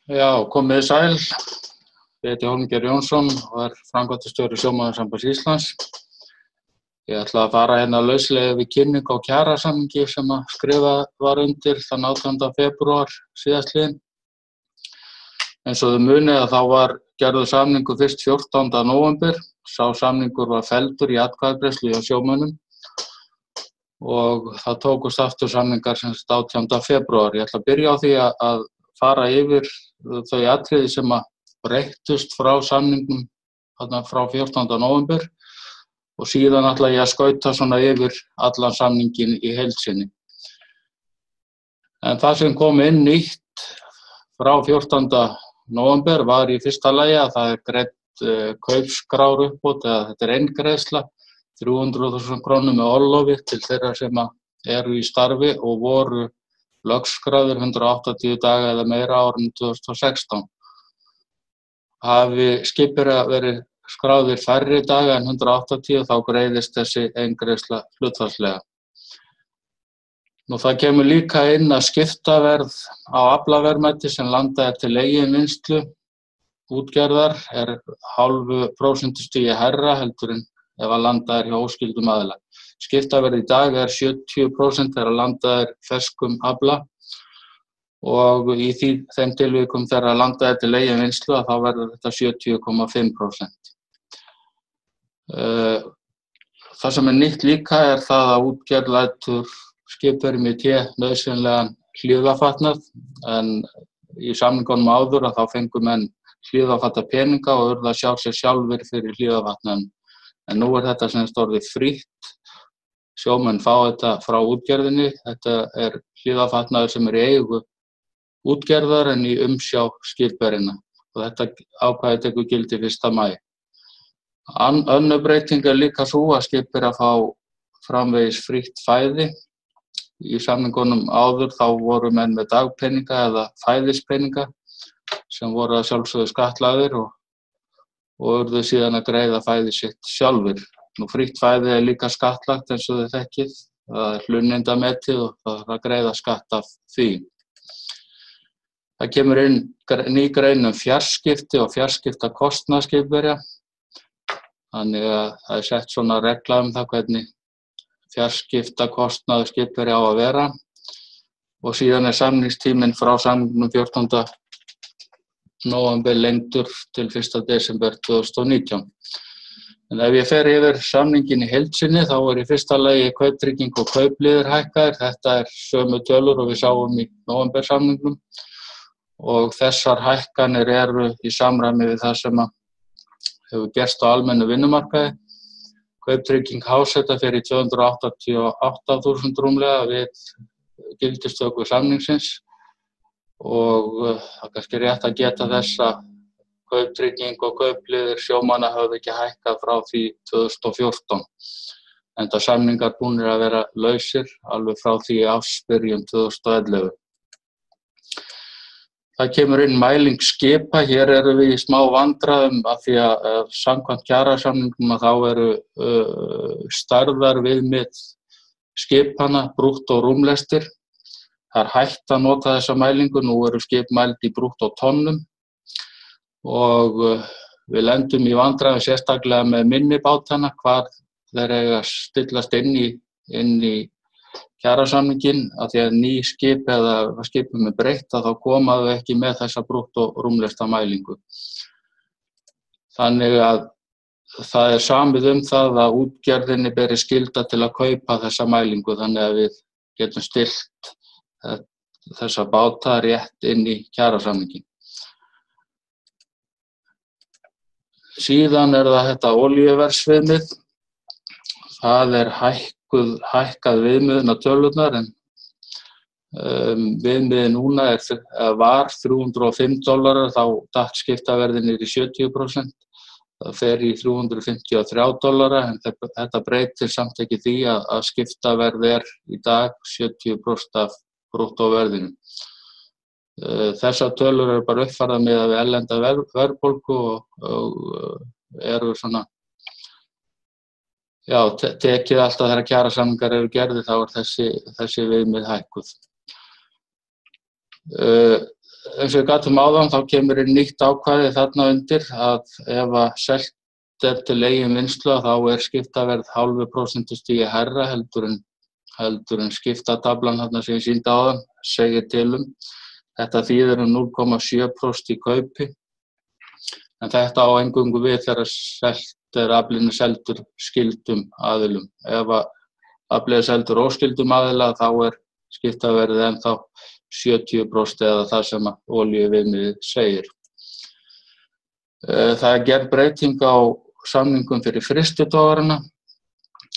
Já, komið sæl. Ég heiti Hólmgeir Jónsson og framkvæmdastjóri Sjómannasambands Íslands. Ég ætla að fara hérna lauslega við kynningu á kjarasamningi sem skrifað var undir þann 18. febrúar síðastliðinn. Eins og þið munið að þá var gerður samningur fyrst 14. nóvember. Sá samningur var felldur í atkvæðagreiðslu hjá sjómönnum og það tókust aftur samningar sem 18. febrúar. Ég ætla að byrja á því að fara yfir þau atriði sem breyttust frá samningum frá 14. nóvember og síðan ætla ég að skauta svona yfir allan samningin í heild sinni. En það sem kom inn nýtt frá 14. nóvember var í fyrsta lagi að það greidd kaupskrár uppbót, eða þetta eingreiðsla, 300.000 krónur með orlofi til þeirra sem eru í starfi og voru lögskráðir 180 daga eða meira árinu 2016. Hafi skipverjar verið skráðir færri daga en 180 þá greiðist þessi eingreiðsla hlutfallslega. Það kemur líka inn að skiptaverð á aflaverðmæti sem landað til eigin vinnslu útgerðar hálfu prósentustigi hærra heldur en ef að landað hjá óskyldum aðila. Skiptaverð í dag 70% þegar landað ferskum afla og í þeim tilvikum þegar landað til eigin vinnslu þá verður þetta 70,5%. Það sem nýtt líka það að útgerð lætur skipverjum í té nauðsynlegan hlífðarfatnað, en í samningunum áður þá fengu menn hlífðarfatapeninga og urðu að sjá sér sjálfir fyrir hlífðarfatnaðinn. En nú þetta sem orðið frítt. Sjómenn fá þetta frá útgerðinni. Þetta hlífðarfatnaður sem í eigu útgerðar en í umsjá skipverjanna. Og þetta ákvæði tekur gildi 1. maí. Önnur breyting líka sú að skipverjar fá framvegis frítt fæði. Í samningunum áður þá voru menn með dagpeninga eða fæðispeninga sem voru að sjálfsögðu skattlagðir og urðu síðan að greiða fæði sitt sjálfur. Frítt fæði líka skattlagt eins og þið þekkið. Það hlunnindametið og það að greiða skatt af því. Það kemur inn ný grein fjarskipti og fjarskiptakostnað skipverja. Þannig að það sett svona regla það hvernig fjarskiptakostnaður skipverja á að vera og síðan samningstíminn frá samningnum 14. nóvember lengdur til 1. desember 2019. En ef ég fer yfir samningin í heild sinni þá í fyrsta lagi kauptrygging og kaupliðir hækkaðir. Þetta sömu tölur og við sáum í nóvember samningnum og þessar hækkanir eru í samræmi við það sem hefur gerst á almennu vinnumarkaði. Kauptrygging háseta fer í 288.000 rúmlega við gildistöku samningsins og það kannski rétt að geta þess að kauptrygging og kaupliðir sjómanna höfðu ekki hækkað frá því 2014. Enda samningar búnir að vera lausir alveg frá því í ársbyrjun 2011. Það kemur inn mæling skipa. Hér erum við í smá vandræðum af því að samkvæmt kjarasamningum þá eru stærðarviðmið skipana brúttó rúmlestir. Það hægt að nota þessa mælingu. Nú eru skip mæld í brúttó tonnum og við lendum í vandræðum sérstaklega með minni bátana hvar þeir eiga að stillast inn í kjarasamningin af því að ný skip eða skipum breytt þá koma þau ekki með þessa brúttó rúmlesta mælingu. Þannig að það samið það að útgerðinni beri skylda til að kaupa þessa mælingu þannig að við getum stillt þessa báta rétt inn í kjarasamningin. Síðan það þetta olíuverðsviðmið. Það hækkað viðmiðunartölurnar en viðmiðið núna var $305, þá datt skiptaverðið niður í 70%. Það fer í $353 en þetta breytir samt ekki því að skiptaverð í dag 70% af brúttóverðinu. Þessar tölur eru bara uppfærðar miðað við erlenda verðbólgu og eru svona tekið alltaf þegar kjarasamningar eru gerðir þá þessi viðmið hækkuð. eins og ég gat áðan, þá kemur inn nýtt ákvæði þarna undir að ef að selt til eigin vinnslu þá skiptaverð 0,5% hærra heldur en skiptataflan þarna sem ég sýndi áðan segir til um. Þetta þýðir 0,7% í kaupi. En þetta á eingöngu við þegar aflinn seldur skyldum aðilum. Ef að aflinn seldur óskyldum aðila þá skiptaverðið ennþá 70% eða það sem olíuviðmiðið segir. Það gerð breyting á samningum fyrir frystitogarana.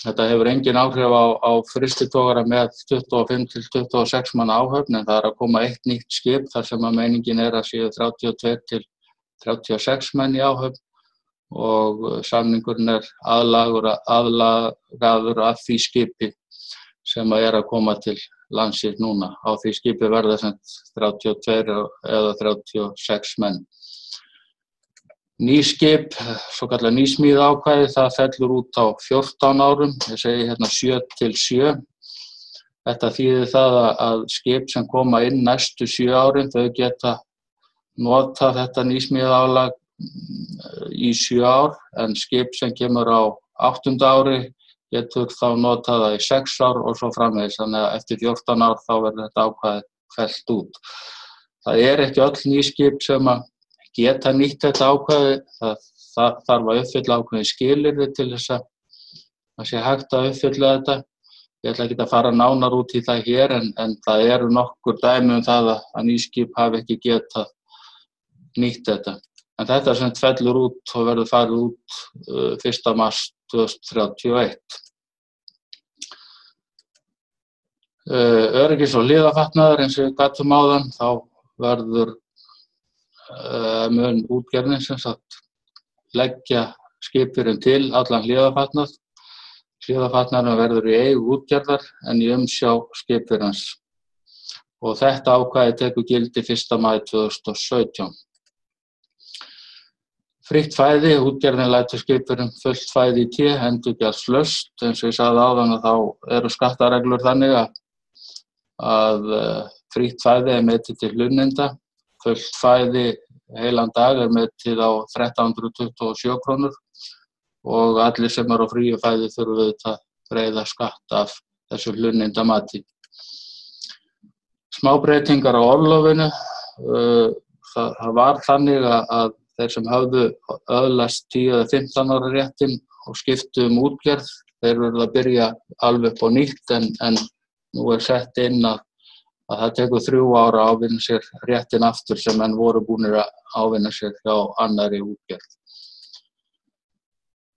Þetta hefur engin áhrif á frystitogara með 25 til 26 manna áhöfn, en það að koma eitt nýtt skip þar sem meiningin að séu 32 til 36 menn í áhöfn og samningurinn aðlagaður að því skipi sem að koma til landsins núna. Á því skipi verða 32 eða 36 menn. Nýskip, svo kallar nýsmíðaákvæði, það fellur út á 14 árum, ég segi hérna 7 til 7. Þetta þýðir það að skip sem koma inn næstu 7 árin, þau geta notað þetta nýsmíðaálag í 7 ár, en skip sem kemur á 8. ári getur þá notað það í 6 ár og svo framvegis, þannig að eftir 14 ár þá verður þetta ákvæði fellt út. Það ekki öll nýskip sem að geta nýtt þetta ákvæði, það þarf að uppfylla ákveðin skilyrði til þess að sé hægt að uppfylla þetta. Ég ætla ekki að fara nánar út í það hér, en það eru nokkur dæmi um það að nýskip hafi ekki getað nýtt þetta. En þetta sem fellur út og verður farið út 1. mars 2031. Öryggis- og hliðarfatnaður, eins og við gátum áðan, þá verður mun útgerðin sem sagt leggja skipverjum til allan hliðarfatnað. Hliðarfatnaðurinn verður í eigu útgerðar en í umsjá skipverjans. Og þetta ákvæði tekur gildi 1. maí 2017. Frítt fæði, útgerðin lætur skipverjum fullt fæði í té, endurgjaldslaust. Eins og ég sagði áðan að þá eru skattareglur þannig að frítt fæði metið til hlunninda. Fullt fæði heilan dag metið á 1327 krónur og allir sem eru á fríu fæði þurfa að greiða skatt af þessu hlunnindamati. Smábreytingar á orlofinu. Það var þannig að þeir sem höfðu öðlast 10 eða 15 ára réttinn og skiptu útgerð, þeir verða að byrja alveg upp á nýtt, en nú sett inn að það tekur 3 ára að ávinna sér réttinn aftur sem menn voru búnir að ávinna sér hjá annarri útgerð.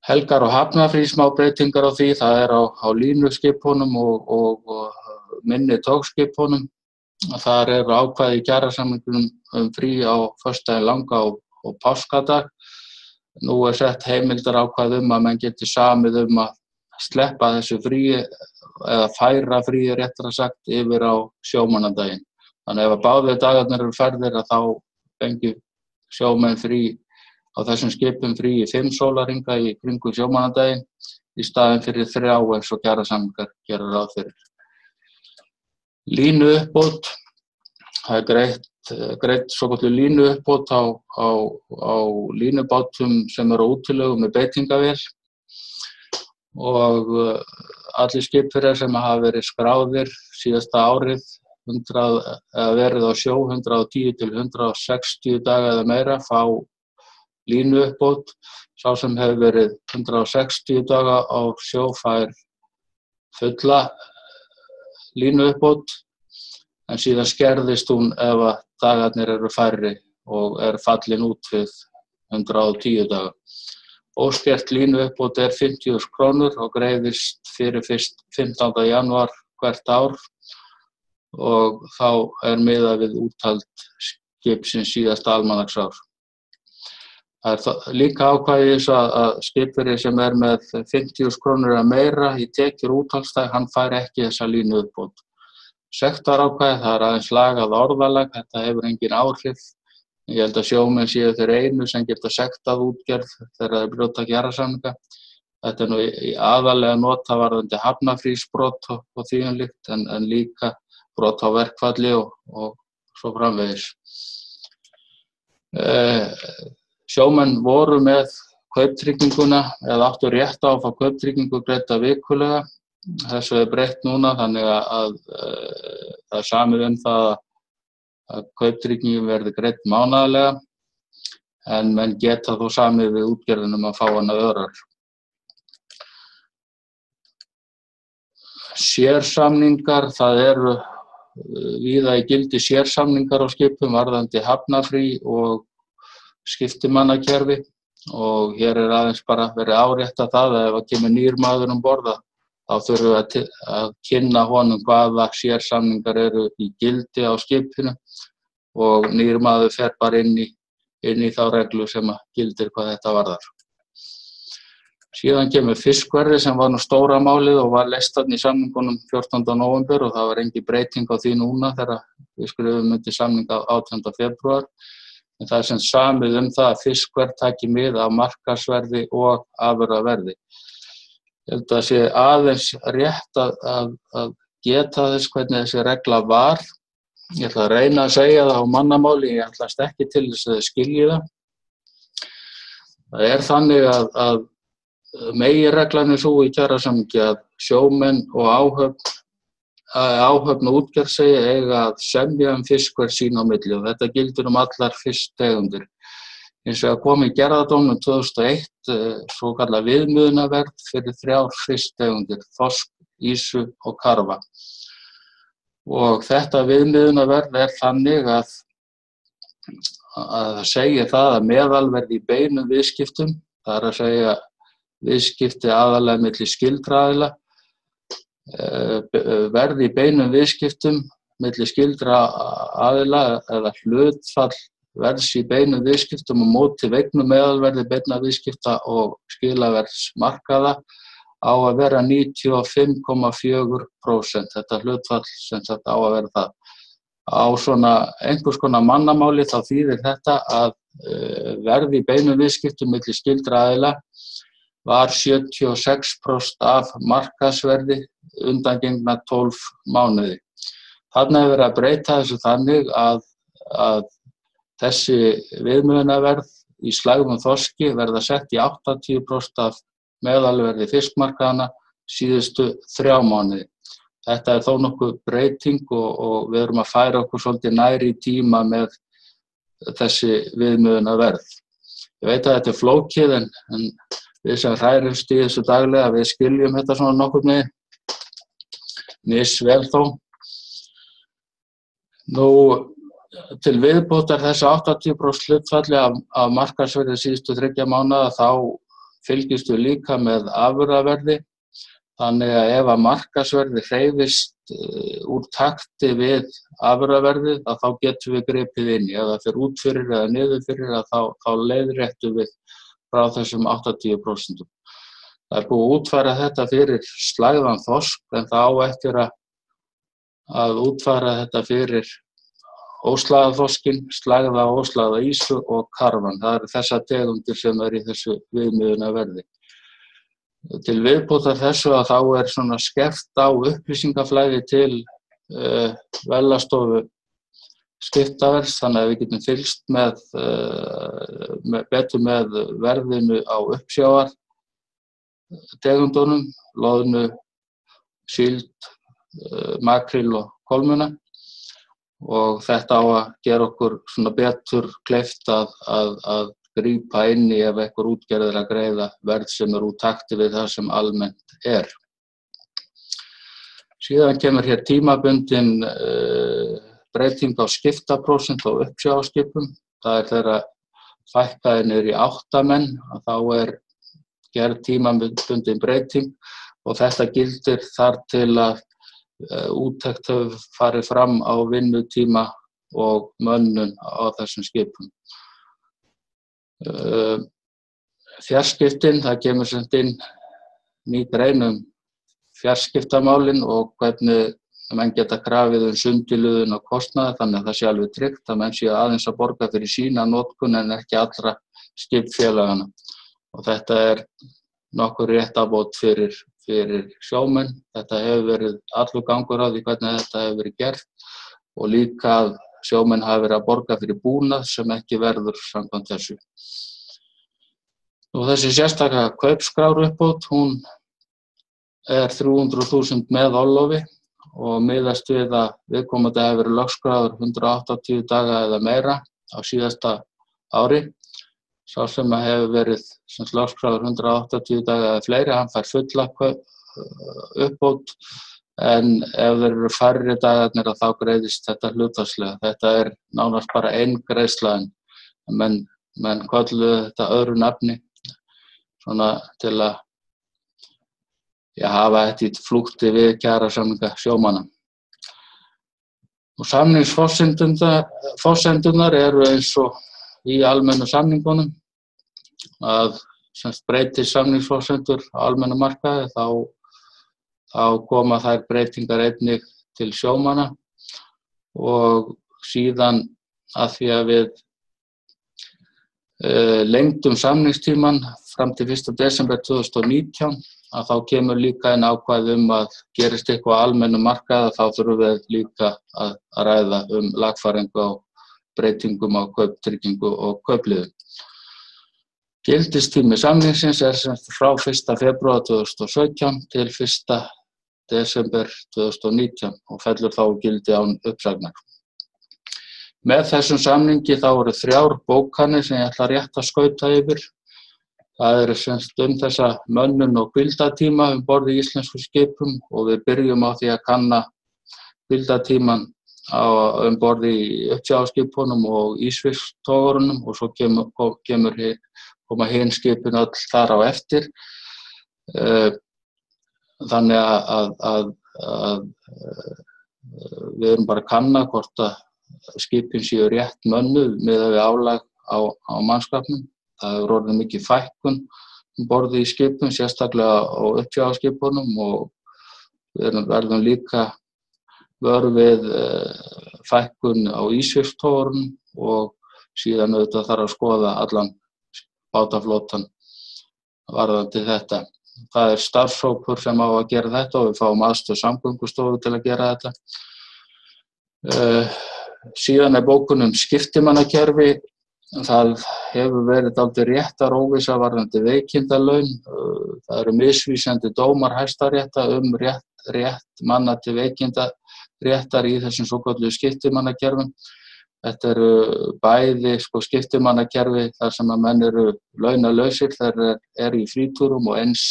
Helgar og hafnarfrí, smá breytingar á því, það á línuskipunum og minni tógskipunum. Þar eru ákvæði í kjarasamningunum frí á föstudaginn langa og páskadag. Nú sett heimildarákvæði að menn geti samið að sleppa þessu fríi eða færa fríi réttara sagt yfir á sjómannadaginn. Þannig ef báðir dagarnir eru færðir þá fengi sjómenn frí á þessum skipum frí í 5 sólarhringa í kringum sjómannadaginn í staðinn fyrir 3 eins og kjarasamningar gera ráð fyrir. Línuuppbót, það greitt svokölluð línuuppbót á línubátum sem eru á útilegu með beitingavél og allir skipverjar sem hafa verið skráðir síðasta árið verið á sjó 110 til 160 daga eða meira fá línuuppbót. Sá sem hefur verið 160 daga á sjó fær fulla línuuppbót, en síðan skerðist hún ef að dagarnir eru færri og fallin út við 110 daga. Óskert línuuppbót 50.000 krónur og greiðist fyrir 15. janúar hvert ár og þá miðað við úthald skipsins síðasta almanaksár. Það líka ákvæði þess að skipverji sem með 50.000 krónur eða meira í tekjur úthaldsdag, hann fær ekki þessa línuuppbót. Sektarákvæði, það aðeins lagað orðalag, þetta hefur engin áhrif. Ég held að sjómenn séu þeir einu sem geta sektað útgerð þegar þeir brjóta kjarasamninga. Þetta nú aðalega notað varðandi hafnarfrísbrot og því um líkt, en líka brot á verkfalli og svo framvegis. Sjómenn voru með kauptrygginguna eða áttu rétt á að fá kauptryggingu greidda vikulega. Þessu er breytt núna þannig að það er samið það að kauptryggingin verði greidd mánaðarlega en menn geta þó samið við útgerðina að fá hana örar. Sérsamningar, það eru víða í gildi sérsamningar á skipum varðandi hafnafrí og skiptimannakerfi og hér er aðeins bara verið árétta það að ef að kemur nýr maður borð þá þurfum við að kynna honum hvaða sérsamningar eru í gildi á skipinu og nýr maður fer bara inn í þá reglu sem að gildir hvað þetta varðar. Síðan kemur fiskverðið sem var nú stóra málið og var leyst þarna í samningunum 14. nóvember og það var engin breyting á því núna þegar við skrifum undir samning 18. febrúar. En það er sem samið það að fiskverð taki mið af markaðsverði og afurðaverði. Ég held að það sé aðeins rétt að geta þess hvernig þessi regla var. Ég ætla að reyna að segja það á mannamáli, ég ætlast ekki til þess að þið skilji það. Það er þannig að meginreglan er sú í kjarasamningi að sjómenn og áhöfn og útgerð eiga að semja fiskverð sín á milli og þetta gildir allar fisktegundir. Hins vegar kom í gerðardómnum 2001 svokallað viðmiðunarverð fyrir 3 fisktegundir, þorsk, ýsu og karfa. Og þetta viðmiðunarverð er þannig að það segir það að meðalverð í beinum viðskiptum, það er að segja viðskipti aðallega milli skyldra aðila, verð í beinum viðskiptum milli skyldra aðila eða hlutfall verðs í beinum viðskiptum og móti vegnu meðalverði beinna viðskipta og skilaverðsmarkaða á að vera 95,4%. Þetta hlutfall sem þetta á að vera það. Á svona einhvers konar mannamáli þá þýðir þetta að verð í beinum viðskiptum milli skyldra aðila var 76% af markaðsverði undangengna 12 mánuði. Þarna hefur verið að breyta þessu þannig að þessi viðmiðunarverð í slægðum þorski verða sett í 80% af meðalverði fiskmarkaðanna síðustu 3 mánuði. Þetta er þó nokkuð breyting og við erum að færa okkur svolítið nær í tíma með þessi viðmiðunarverð. Ég veit að þetta er flókið en við sem hrærumst í þessu daglega, við skiljum þetta svona nokkuð misvel þó. Nú, til viðbótar þessu 80% hlutfalli af markaðsverði síðustu 3 mánaða þá fylgist við líka með afurðaverði. Þannig að ef að markaðsverði hreyfist úr takti við afurðaverðið þá getum við gripið inn. Ef það fer út fyrir eða niður fyrir þá leiðréttum við frá þessum 80%. Það er búið að útfæra þetta fyrir slægðan þorsk en það á eftir að útfæra þetta fyrir óslægða þorskinn, slægða og óslægða ýsu og karfan. Það eru þessar tegundir sem í þessu viðmiðunarverði. Til viðbótar þessu að þá er svona skert á upplýsingaflæði til Verðlagsstofu skiptaverðs þannig að við getum fylgst betur með verðinu á uppsjávar tegundunum, loðnu, síld, makríl og kolmunna og þetta á að gera okkur svona betur kleift að grípa inn í ef einhver útgerð að greiða verð sem úr takti við það sem almennt er. Síðan kemur hér tímabundin breyting á skiptaprósent á uppsjávarskipum. Það er þegar fækkaði niður í 8 menn að þá er gerð tímabundin breyting og þetta gildir þar til að úttekt hefur farið fram á vinnutíma og mönnun á þessum skipum. Fjarskiptin, það kemur sem inn ný grein fjarskiptamálin og hvernig menn geta krafið sundurliðun og kostnaði þannig að það sé alveg tryggt að menn sé aðeins að borga fyrir sína notkun en ekki allra skipfélagana. Og þetta er nokkur réttarbót fyrir sjómenn. Þetta hefur verið allur gangur á því hvernig þetta hefur verið gert og líka að sjómenn hafi verið að borga fyrir búnað sem ekki verður samkvæmt þessu. Og þessi sérstaka kaupskráruppbót, hún er 300.000 með orlofi og miðast við að viðkomandi hafi verið lögskráður 180 daga eða meira á síðasta ári. Sá sem hefur verið lögskráður 180 daga eða fleiri, hann fær fulla uppbót, en ef þeir eru færri dagarnir þá greiðist þetta hlutfallslega. Þetta er nánast bara ein greiðsla, en menn kölluðu þetta öðru nafni svona til að hafa þetta í flúkti við kjarasamninga sjómanna. Og samningsforsendunar eru eins og í almennu samningunum, að breytist samningsforsendur á almennu markaði þá koma þær breytingar einnig til sjómanna, og síðan að því að við lengdum samningstíman fram til 1. desember 2019, að þá kemur líka inn ákvæði að gerist eitthvað á almennum markaði, þá þurfum við líka að ræða lagfæringu á breytingum á kauptryggingu og kaupliðum. Gildistími samningsins er frá 1. febrúar 2017 til 1. desember 2019 og fellur þá gildi án uppsagnar. Með þessum samningi þá eru 3 bókanir sem ég ætla rétt að skauta yfir. Það eru þessa mönnun og hvíldartíma borð í íslenskum skipum, og við byrjum á því að kanna hvíldartíman borð í uppsjávarskipunum og ísfisktogarunum, og svo koma hin skipin öll þar á eftir. Þannig að við erum bara að kanna hvort að skipin séu rétt mönnuð miðað við álag á mannskapnum. Það hefur orðið mikið fækkun borð í skipum, sérstaklega á uppsjávarskipunum, og við verðum líka vör við fækkun á ísfisktogarunum, og síðan auðvitað þarf að skoða allan bátaflotan varðandi þetta. Það er starfshópur sem á að gera þetta, og við fáum aðstoð Samgöngustofu til að gera þetta. Síðan er bókun skiptimannakerfi. Það hefur verið dálítið réttaróvissa varðandi veikindalaun. Það eru misvísandi dómar Hæstaréttar rétt manna til veikindaréttar í þessum svokölluðu skiptimannakerfum. Þetta eru bæði skiptimannakerfi þar sem að menn eru launalausir, þeir eru í fríturum, og eins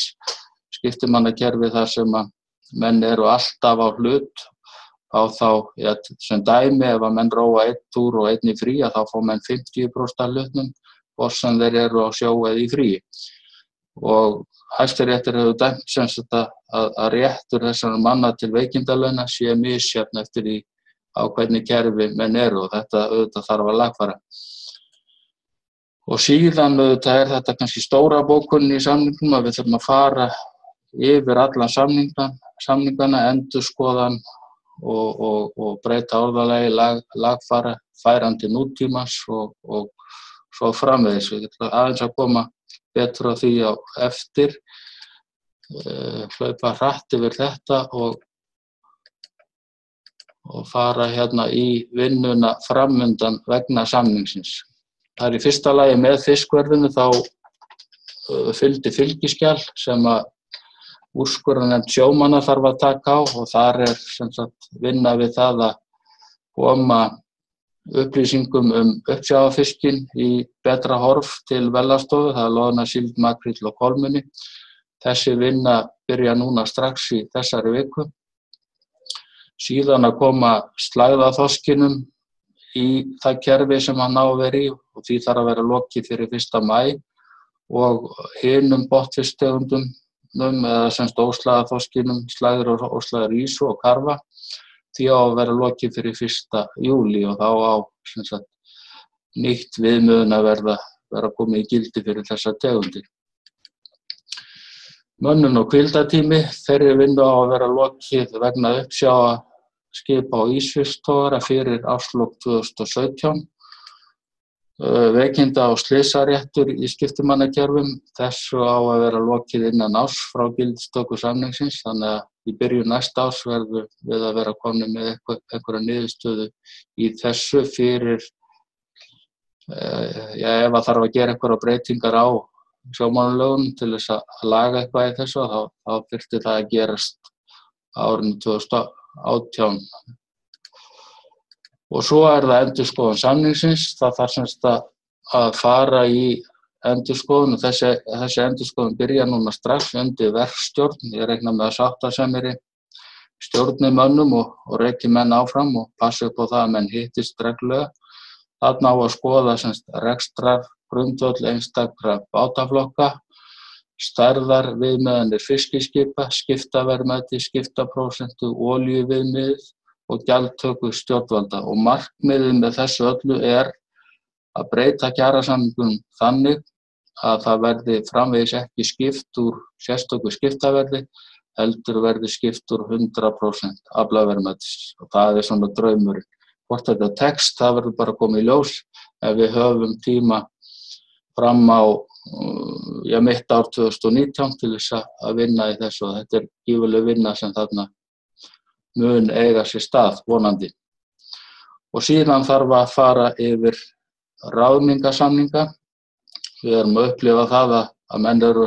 skiptimannakerfi þar sem að menn eru alltaf á hlut. Sem dæmi, ef að menn róa einn túr og einn í frí, þá fá menn 50% af hlutnum, hvort sem þeir eru á sjó eða í frí. Og Hæstiréttur hefur dæmt að réttur þessara manna til veikindalauna sé misjafn eftir því á hvernig kerfi menn eru, og þetta auðvitað þarf að lagfæra. Og síðan auðvitað er þetta kannski stóra bókunin í samningnum, að við þurfum að fara yfir allan samningana, endurskoðan og breyta orðalagi, lagfæra, færandi nútímans og svo framvegis. Við ætlum aðeins að koma betur á því á eftir, hlaupa hratt yfir þetta og fara í vinnuna framundan vegna samningsins. Það er í fyrsta lagi með fiskverðinu, þá fylgdi fylgiskjal sem að úrskurðarnefnd sjómanna þarf að taka á, og þar er vinna við það að koma upplýsingum uppsjávarfiskinn í betra horf til Velastofu. Það er loðna, síld, makríll og kolmunni. Þessi vinna byrja núna strax í þessari viku. Síðan að koma slægðaþorskinum í það kerfi sem hann á að vera í, og því þarf að vera lokið fyrir 1. maí, og hinum botnfisktegundum, eða óslægðaþorskinum, slæður og óslægður ýsu og karfa, því á að vera lokið fyrir 1. júlí, og þá á nýtt viðmiðun að vera komið í gildi fyrir þessar tegundir. Mönnun og hvíldartími, þeirri vinnu á að vera lokið vegna uppsjávarskipa og ísfisktogara fyrir árslok 2017. Veikinda- og slysaréttur í skiptimannakerfum, þessu á að vera lokið innan árs frá gildistöku samningsins, þannig að í byrjun næsta árs verðum við að vera komin með einhverja niðurstöðu í þessu fyrir, ef að þarf að gera einhverja breytingar á sjómannalögum til þess að laga eitthvað í þessu, þá þyrfti það að gerast á árinu 2018. Og svo það endurskoðun samningsins, það þarf semst að fara í endurskoðun og þessi endurskoðun byrja núna strax undir verkstjórn. Ég reikna með að sáttasemjari stjórni mönnum og reki menn áfram og passi upp á það að menn hittist reglulega. Þarna á að skoða rekstrargrundvöll einstakra bátaflokka, stærðar viðmiðanir fiskiskipa, skiptaverðmæti, skiptaprósentu, olíuviðmið og gjaldtöku stjórnvalda. Og markmiðið með þessu öllu að breyta kjarasamningum þannig að það verði framvegis ekki skipt úr sérstöku skiptaverði, heldur verði skipt úr 100% aflaverðmætis. Og það svona draumurinn. Hvort þetta tekst, það verður bara komið í ljós ef við höfum tíma fram á mitt ár 2019 til þess að vinna í þessu. Og þetta gífurleg vinna sem þarna mun eiga sér stað, vonandi. Og síðan þarf að fara yfir ráðningarsamninga. Við erum að upplifa það að menn eru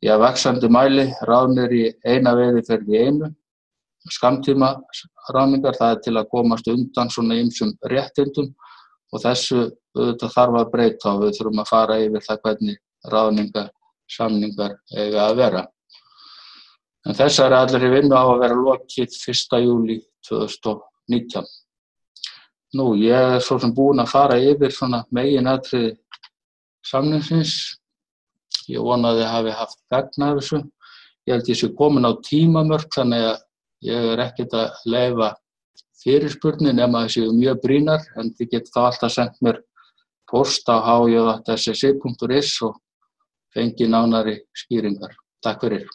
í vaxandi mæli ráðnir í eina veiðiferð í einu. Skammtíma ráðningar, það til að komast undan svona ýmsum réttindum og þessu auðvitað þarf að breyta og við þurfum að fara yfir það hvernig ráðningarsamningar eiga að vera. En þessari allri vinnu á að vera lokið 1. júlí 2019. Nú, ég svo sem búinn að fara yfir svona meginatriði samningsins. Ég vona að þið hafi haft gagn af þessu. Ég held ég sé komin á tímamörk, þannig að ég ekkert að leyfa fyrirspurnir nema það séu mjög brýnar, en þið getið þá alltaf sendt mér póst á hj@ssc.is og fengið nánari skýringar. Takk fyrir.